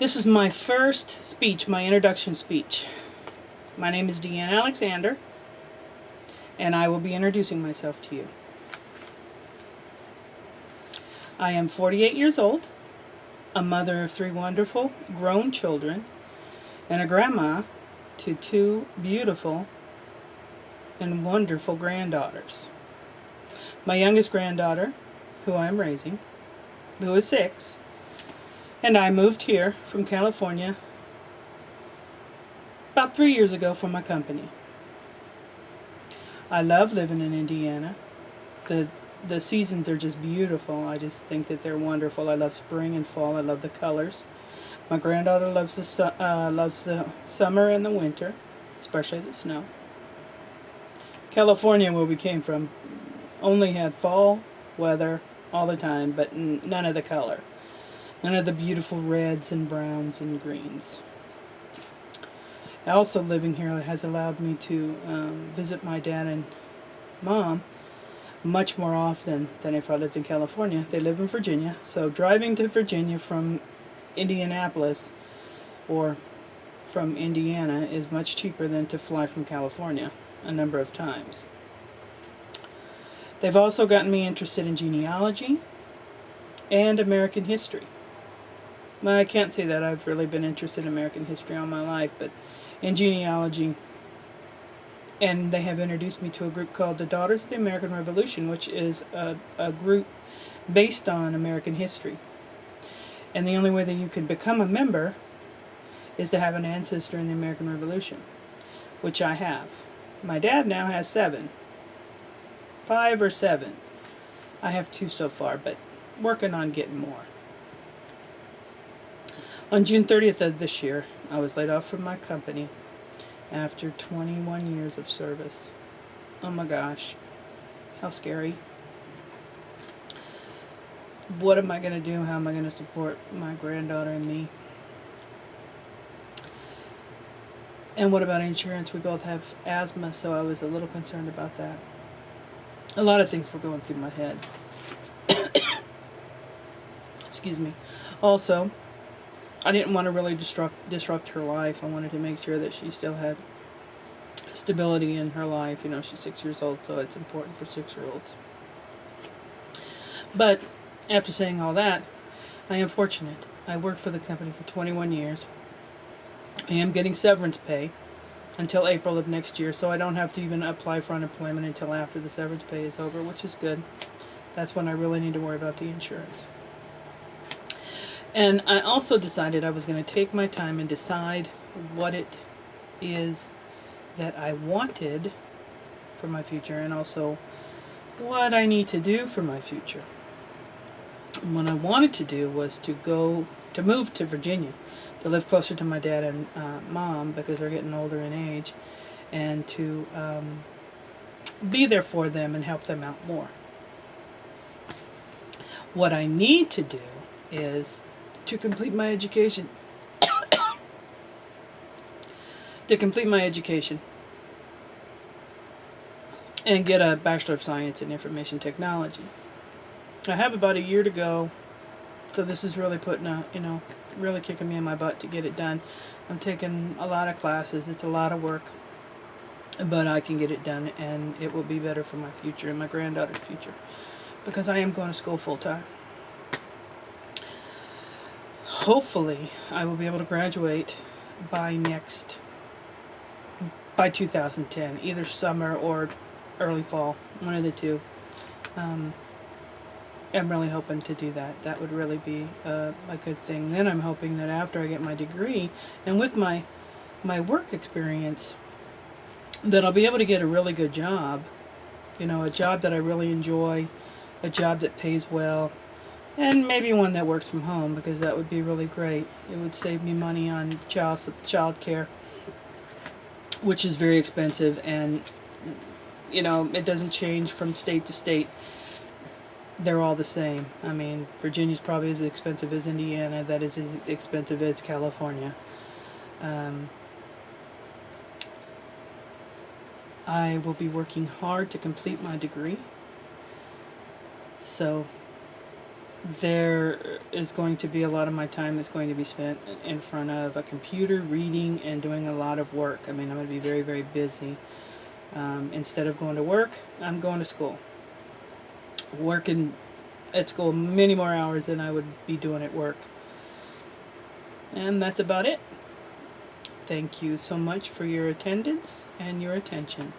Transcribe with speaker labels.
Speaker 1: This is my first speech, my introduction speech. My name is Deanne Alexander, and I will be introducing myself to you. I am 48 years old, a mother of 3 wonderful grown children, and a grandma to 2 beautiful and wonderful granddaughters. My youngest granddaughter, who I am raising, who is 6, and I moved here from California about 3 years ago for my company. I love living in Indiana. The seasons are just beautiful. I just think that they're wonderful. I love spring and fall. I love the colors. My granddaughter loves the summer and the winter, especially the snow. California, where we came from, only had fall weather all the time, but none of the color. None of the beautiful reds and browns and greens. Also, living here has allowed me to visit my dad and mom much more often than if I lived in California. They live in Virginia, so driving to Virginia from Indianapolis or from Indiana is much cheaper than to fly from California a number of times. They've also gotten me interested in genealogy and American history. Well, I can't say that I've really been interested in American history all my life, but in genealogy. And they have introduced me to a group called the Daughters of the American Revolution, which is a group based on American history. And the only way that you can become a member is to have an ancestor in the American Revolution, which I have. My dad now has 7. 5 or 7. I have 2 so far, but working on getting more. On June 30th of this year, I was laid off from my company after 21 years of service. Oh my gosh, how scary. What am I going to do? How am I going to support my granddaughter and me? And what about insurance? We both have asthma, so I was a little concerned about that. A lot of things were going through my head. Excuse me. Also, I didn't want to really disrupt her life. I wanted to make sure that she still had stability in her life. You know, she's 6 years old, so it's important for 6-year-olds. But after saying all that, I am fortunate. I worked for the company for 21 years. I am getting severance pay until April of next year, so I don't have to even apply for unemployment until after the severance pay is over, which is good. That's when I really need to worry about the insurance. And I also decided I was going to take my time and decide what it is that I wanted for my future, and also what I need to do for my future. And what I wanted to do was to move to Virginia, to live closer to my dad and mom because they're getting older in age, and to be there for them and help them out more. What I need to do is to complete my education. And get a Bachelor of Science in Information Technology. I have about a year to go, so this is really really kicking me in my butt to get it done. I'm taking a lot of classes. It's a lot of work, but I can get it done, and it will be better for my future and my granddaughter's future, because I am going to school full time. Hopefully, I will be able to graduate by 2010, either summer or early fall, one of the two. I'm really hoping to do that. That would really be a good thing. Then I'm hoping that after I get my degree, and with my work experience, that I'll be able to get a really good job. You know, a job that I really enjoy, a job that pays well, and maybe one that works from home, because that would be really great. It would save me money on child care, which is very expensive, and you know, it doesn't change from state to state. They're all the same. I mean, Virginia's probably as expensive as Indiana. That is as expensive as California. I will be working hard to complete my degree. So there is going to be a lot of my time that's going to be spent in front of a computer, reading and doing a lot of work. I mean, I'm going to be very, very busy. Instead of going to work, I'm going to school. Working at school many more hours than I would be doing at work. And that's about it. Thank you so much for your attendance and your attention.